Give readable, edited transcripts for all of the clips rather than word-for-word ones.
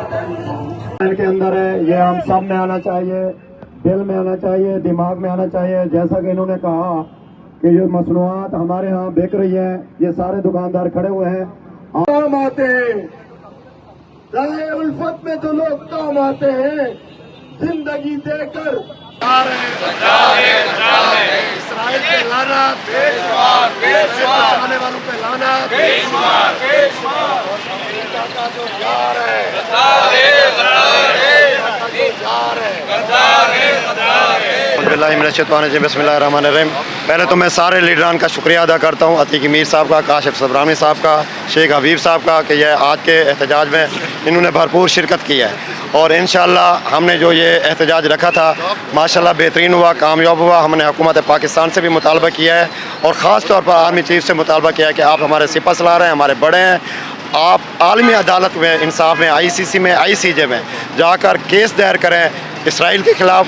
के अंदर है, ये हम सब में आना चाहिए, दिल में आना चाहिए, दिमाग में आना चाहिए। जैसा कि इन्होंने कहा कि ये मसनूआत हमारे यहाँ बिक रही है, ये सारे दुकानदार खड़े हुए हैं, काम आते हैं। रहे उल्फत में तो लोग काम आते हैं, जिंदगी देकर इस्राइल पे लाना, आने वालों पे लाना, अमेरिका का जो यार है, बिस्मिल्लाहिर्रहमानिर्रहीम। पहले तो मैं सारे लीडरान का शुक्रिया अदा करता हूँ, अतीक मीर साहब का, काशिफ सब्रानी साहब का, शेख हबीब साहब का, कि यह आज के एहतजाज में इन्होंने भरपूर शिरकत की है। और इंशाअल्लाह हमने जो ये एहतजाज रखा था माशाअल्लाह बेहतरीन हुआ, कामयाब हुआ। हमने हुकूमत पाकिस्तान से भी मुतालबा किया है और ख़ास तौर पर आर्मी चीफ से मुतालबा किया है कि आप हमारे सिपह सलार हैं, हमारे बड़े हैं, आप आलमी अदालत में, इंसाफ में, ICC में, ICJ में जाकर केस दायर करें इसराइल के ख़िलाफ़।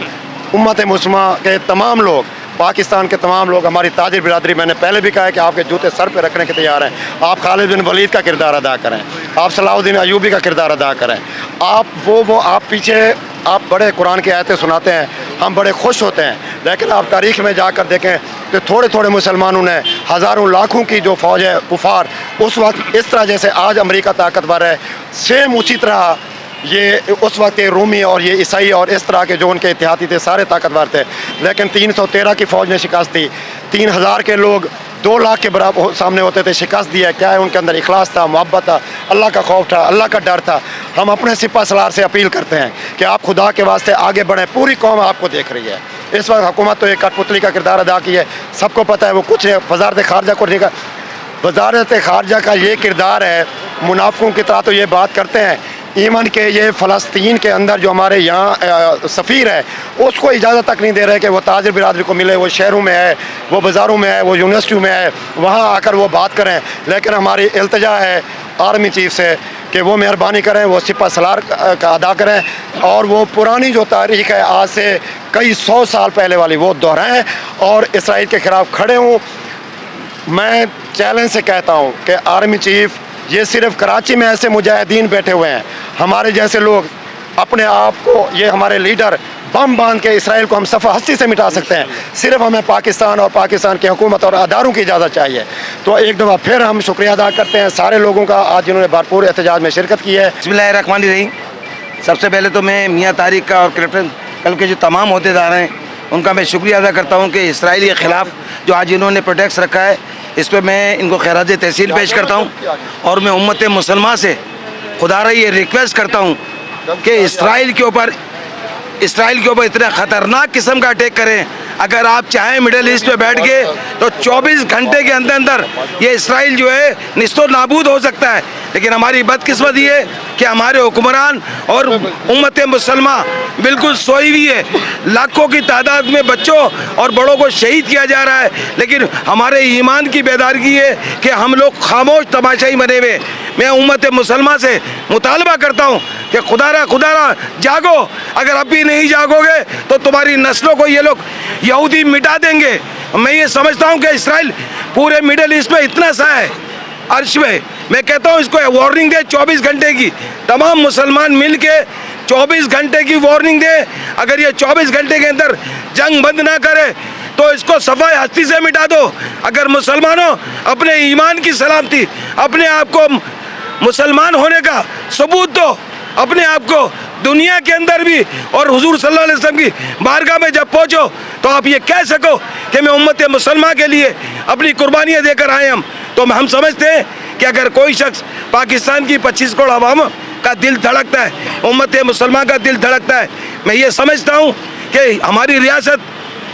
उम्मत मुस्लिमा के तमाम लोग, पाकिस्तान के तमाम लोग, हमारी ताजिर बिरादरी, मैंने पहले भी कहा है कि आपके जूते सर पे रखने के तैयार हैं। आप खालिद बिन वलीद का किरदार अदा करें, आप सलाहुद्दीन अयूबी का किरदार अदा करें। आप आप पीछे आप बड़े कुरान की आयतें सुनाते हैं, हम बड़े खुश होते हैं, लेकिन आप तारीख़ में जाकर देखें तो थोड़े थोड़े मुसलमानों ने हज़ारों लाखों की जो फ़ौज है कुफार, उस वक्त इस तरह जैसे आज अमेरिका ताकतवर है, सेम उसी तरह ये उस वक्त रोमी और ये ईसाई और इस तरह के जो उनके इतिहादी थे सारे ताकतवर थे। लेकिन 313 की फ़ौज ने शिकस्त दी, 3000 के लोग 2 लाख के बराबर सामने होते थे, शिकस्त दिया। क्या है, उनके अंदर इखलास था, मोहब्बत था, अल्लाह का खौफ था, अल्लाह का डर था। हम अपने सिपह सलार से अपील करते हैं कि आप खुदा के वास्ते आगे बढ़ें, पूरी कौम आपको देख रही है। इस वक्त हुकूमत तो एक कठपुतली का किरदार अदा की है, सबको पता है वो कुछ है। वज़ारत ख़ारजा को देखा, वज़ारत ख़ारजा का ये किरदार है, मुनाफिकों की तरह तो ये बात करते हैं। ईमन के ये फ़लस्तीन के अंदर जो हमारे यहाँ सफ़ीर है, उसको इजाज़त तक नहीं दे रहे कि वो ताजिर बिरादरी को मिले। वो शहरों में है, वो बाज़ारों में है, वो यूनिवर्सिटियों में है, वहाँ आकर वो बात करें। लेकिन हमारी इल्तिजा है आर्मी चीफ से कि वो मेहरबानी करें, वो सिपह सलार का अदा करें और वो पुरानी जो तारीख़ है आज से कई 100 साल पहले वाली वो दोहराएँ और इसराइल के ख़िलाफ़ खड़े हों। मैं चैलेंज से कहता हूँ कि आर्मी चीफ, ये सिर्फ कराची में ऐसे मुजाहिदीन बैठे हुए हैं, हमारे जैसे लोग अपने आप को, ये हमारे लीडर बम बांध के इसराइल को हम सफ़ा हस्ती से मिटा सकते हैं। सिर्फ हमें पाकिस्तान और पाकिस्तान की हुकूमत और अदारों की इजाज़त चाहिए। तो एक दफ़ा फिर हम शुक्रिया अदा करते हैं सारे लोगों का आज जिन्होंने भरपूर एहतजाज में शिरकत की है। बिस्मिल्लाहिर्रहमानिर्रहीम। सबसे पहले तो मैं मियाँ तारिक का और कैप्टन कल के जो तमाम अहदेदार हैं उनका मैं शुक्रिया अदा करता हूँ कि इसराइल के ख़िलाफ़ जो आज इन्होंने प्रोटेक्ट रखा है, इस पर मैं इनको खैरात तहसील पेश करता हूँ। और मैं उम्मत मुसलमान से खुदारा ये रिक्वेस्ट करता हूँ कि इसराइल के ऊपर इतना ख़तरनाक किस्म का अटैक करें। अगर आप चाहें मिडल ईस्ट में बैठ के तो 24 घंटे के अंदर अंदर ये इसराइल जो है निस्तो नाबूद हो सकता है। लेकिन हमारी बदकिस्मती है कि हमारे हुक्मरान और उम्मत मुसलमान बिल्कुल सोई हुई है। लाखों की तादाद में बच्चों और बड़ों को शहीद किया जा रहा है, लेकिन हमारे ईमान की बेदारगी है कि हम लोग खामोश तमाशाई बने हुए। मैं उम्मत मुसलमान से मुतालबा करता हूँ कि खुदारा जागो। अगर अब भी नहीं जागोगे तो तुम्हारी नस्लों को ये लोग यहूदी मिटा देंगे। मैं ये समझता हूँ कि इसराइल पूरे मिडल ईस्ट में इतना सा है, अर्श में, मैं कहता हूँ इसको वार्निंग दे 24 घंटे की। तमाम मुसलमान मिल के 24 घंटे की वार्निंग दे। अगर ये 24 घंटे के अंदर जंग बंद ना करे तो इसको सफाई हस्ती से मिटा दो। अगर मुसलमानों अपने ईमान की सलामती, अपने आप को मुसलमान होने का सबूत दो, अपने आप को दुनिया के अंदर भी और हुजूर सल्लल्लाहु अलैहि वसल्लम की बारगाह में जब पहुँचो तो आप ये कह सको कि मैं उम्मत मुसलमान के लिए अपनी कुर्बानियाँ देकर आए हम। तो हम समझते हैं कि अगर कोई शख्स पाकिस्तान की 25 करोड़ आवाम का दिल धड़कता है, उम्मत मुसलमान का दिल धड़कता है, मैं ये समझता हूँ कि हमारी रियासत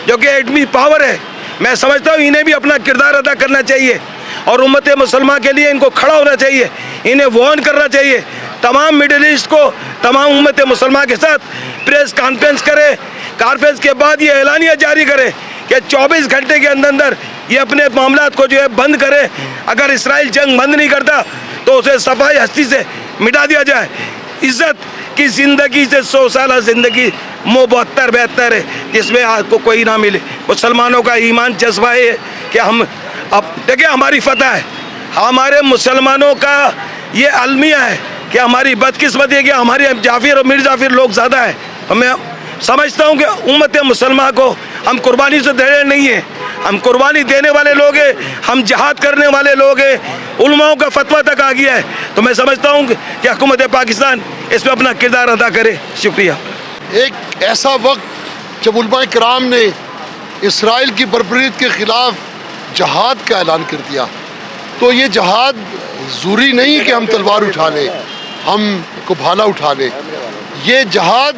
जो कि एटमी पावर है, मैं समझता हूँ इन्हें भी अपना किरदार अदा करना चाहिए और उम्मत मुसलमान के लिए इनको खड़ा होना चाहिए, इन्हें वार्न करना चाहिए। तमाम मिडिल ईस्ट को, तमाम उम्मत मुसलमान के साथ प्रेस कॉन्फ्रेंस करे, कॉन्फ्रेंस के बाद ये एलानिया जारी करे कि 24 घंटे के अंदर अंदर ये अपने मामलात को जो है बंद करे। अगर इसराइल जंग बंद नहीं करता तो उसे सफाई हस्ती से मिटा दिया जाए। इज़्ज़त की ज़िंदगी से 100 साल ज़िंदगी मुबहत्तर बेहतर है जिसमें आपको कोई ना मिले। मुसलमानों का ईमान जज्बा है कि हम अब देखिए हमारी फतह है, हमारे मुसलमानों का ये अलमिया है کہ ہماری بدقسمتی ہے کہ ہمارے جعفر اور میر جعفر لوگ زیادہ ہیں. ہمیں سمجھتا ہوں کہ امت مسلمہ کو ہم قربانی سے دے رہے نہیں ہیں, ہم قربانی دینے والے لوگ ہیں, ہم جہاد کرنے والے لوگ ہیں. علماؤں کا فتویٰ تک آ گیا ہے, تو میں سمجھتا ہوں کہ حکومت پاکستان اس میں اپنا کردار ادا کرے. شکریہ. ایک ایسا وقت جب علماء کرام نے اسرائیل کی بربریت کے خلاف جہاد کا اعلان کر دیا, تو یہ جہاد ضروری نہیں کہ ہم تلوار اٹھا لیں, ہم کو بھالا اٹھا لیں. یہ جہاد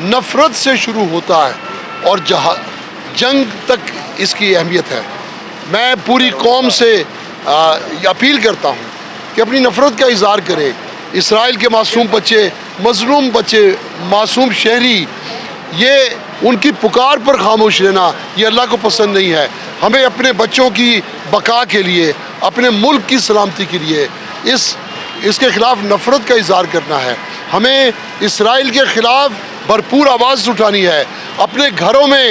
نفرت سے شروع ہوتا ہے اور جنگ تک اس کی اہمیت ہے. میں پوری قوم سے اپیل کرتا ہوں کہ اپنی نفرت کا اظہار کریں. اسرائیل کے معصوم بچے, مظلوم بچے, معصوم شہری, یہ ان کی پکار پر خاموش رہنا یہ اللہ کو پسند نہیں ہے. ہمیں اپنے بچوں کی بقا کے لیے, اپنے ملک کی سلامتی کے لیے اس کے خلاف نفرت کا اظہار کرنا ہے. ہمیں اسرائیل کے خلاف بھرپور آواز اٹھانی ہے. اپنے گھروں میں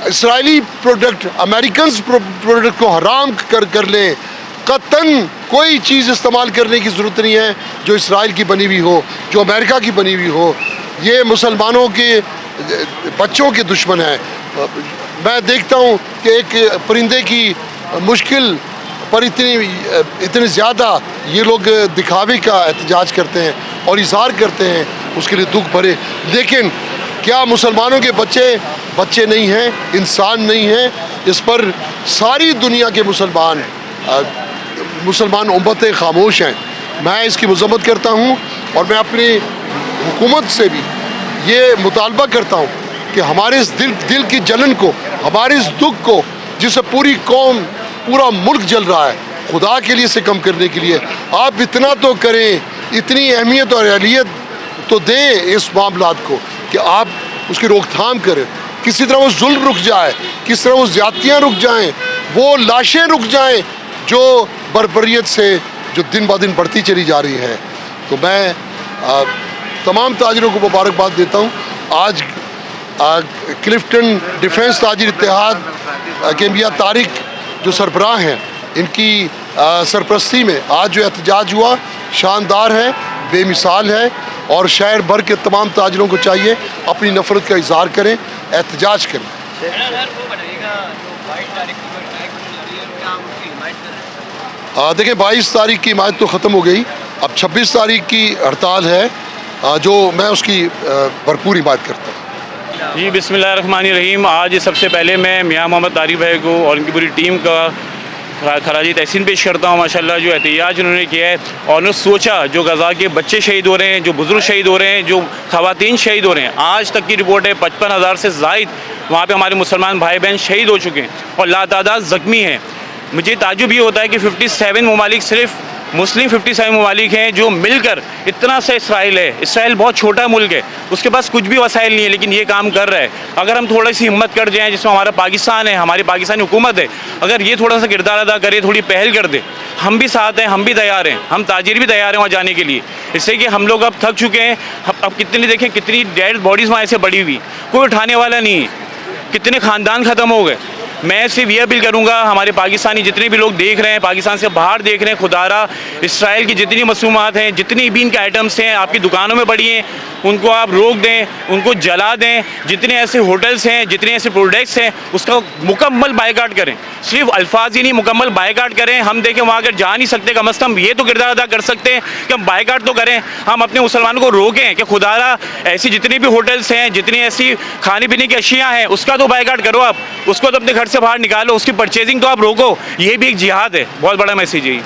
اسرائیلی پروڈکٹ, امریکنز پروڈکٹ کو حرام کر لیں. قطعاً کوئی چیز استعمال کرنے کی ضرورت نہیں ہے جو اسرائیل کی بنی ہوئی ہو, جو امریکہ کی بنی ہوئی ہو. یہ مسلمانوں کے بچوں کے دشمن ہیں. میں دیکھتا ہوں کہ ایک پرندے کی مشکل پر اتنے زیادہ یہ لوگ دکھاوے کا احتجاج کرتے ہیں اور اظہار کرتے ہیں, اس کے لیے دکھ بھرے. لیکن کیا مسلمانوں کے بچے نہیں ہیں, انسان نہیں ہیں؟ اس پر ساری دنیا کے مسلمان امتیں خاموش ہیں. میں اس کی مذمت کرتا ہوں اور میں اپنی حکومت سے بھی یہ مطالبہ کرتا ہوں کہ ہمارے اس دل کی جلن کو, ہمارے اس دکھ کو جس سے پوری قوم, پورا ملک جل رہا ہے, خدا کے لیے اسے کم کرنے کے لیے آپ اتنا تو کریں, اتنی اہمیت اور اہلیت تو دیں اس معاملات کو کہ آپ اس کی روک تھام کریں. کسی طرح وہ ظلم رک جائے, کس طرح وہ زیادتیاں رک جائیں, وہ لاشیں رک جائیں جو بربریت سے جو دن بہ دن بڑھتی چلی جا رہی ہے. تو میں تمام تاجروں کو مبارکباد دیتا ہوں. آج کلفٹن ڈیفنس تاجر اتحاد کے میاں طارق جو سربراہ ہیں, ان کی سرپرستی میں آج جو احتجاج ہوا شاندار ہے, بے مثال ہے. اور شہر بھر کے تمام تاجروں کو چاہیے اپنی نفرت کا اظہار کریں, احتجاج کریں. دیکھیں 22 تاریخ کی حمایت تو ختم ہو گئی, اب 26 تاریخ کی ہڑتال ہے جو میں اس کی بھرپور حمایت کرتا ہوں. جی بسم اللہ الرحمن الرحیم. آج سب سے پہلے میں میاں محمد طارق بھائی کو اور ان کی پوری ٹیم کا خراج تحسین پیش کرتا ہوں. ماشاءاللہ جو احتجاج انہوں نے کیا ہے اور انہوں نے سوچا جو غزہ کے بچے شہید ہو رہے ہیں, جو بزرگ شہید ہو رہے ہیں, جو خواتین شہید ہو رہے ہیں. آج تک کی رپورٹ ہے 55,000 سے زائد وہاں پہ ہمارے مسلمان بھائی بہن شہید ہو چکے ہیں اور لاتعداد زخمی ہیں. مجھے تعجب یہ ہوتا ہے کہ 57 ممالک, صرف مسلم 57 ممالک ہیں جو مل کر اتنا سا اسرائیل ہے. اسرائیل بہت چھوٹا ملک ہے, اس کے پاس کچھ بھی وسائل نہیں ہے, لیکن یہ کام کر رہا ہے. اگر ہم تھوڑا سی ہمت کر جائیں, جس میں ہمارا پاکستان ہے, ہماری پاکستانی حکومت ہے, اگر یہ تھوڑا سا کردار ادا کرے, تھوڑی پہل کر دے, ہم بھی ساتھ ہیں, ہم بھی تیار ہیں, ہم تاجر بھی تیار ہیں وہاں جانے کے لیے. اس سے کہ ہم لوگ اب تھک چکے ہیں. اب کتنی دیکھیں کتنی ڈیڈ باڈیز وہاں ایسے پڑی ہوئی, کوئی اٹھانے والا نہیں ہے, کتنے خاندان ختم ہو گئے. میں صرف یہ اپیل کروں گا ہمارے پاکستانی جتنے بھی لوگ دیکھ رہے ہیں, پاکستان سے باہر دیکھ رہے ہیں, خدا را اسرائیل کی جتنی مصنوعات ہیں, جتنی بھی ان کے آئٹمس ہیں آپ کی دکانوں میں پڑی ہیں, ان کو آپ روک دیں, ان کو جلا دیں. جتنے ایسے ہوٹلس ہیں, جتنے ایسے پروڈکٹس ہیں, اس کا مکمل بائیکاٹ کریں. صرف الفاظ ہی نہیں, مکمل بائیکاٹ کریں. ہم دیکھیں وہاں اگر جا نہیں سکتے, کم از کم یہ تو کردار ادا کر سکتے ہیں کہ ہم بائیکاٹ تو کریں. ہم اپنے مسلمانوں کو روکیں کہ خدا را ایسی جتنی بھی ہوٹلس ہیں, جتنی ایسی کھانے پینے کی اشیاء ہیں, اس کا تو بائیکاٹ کرو. آپ اس کو تو اپنے گھر سے باہر نکالو, اس کی پرچیزنگ تو آپ روکو. یہ بھی ایک جہاد ہے. بہت بڑا میسیج ہے.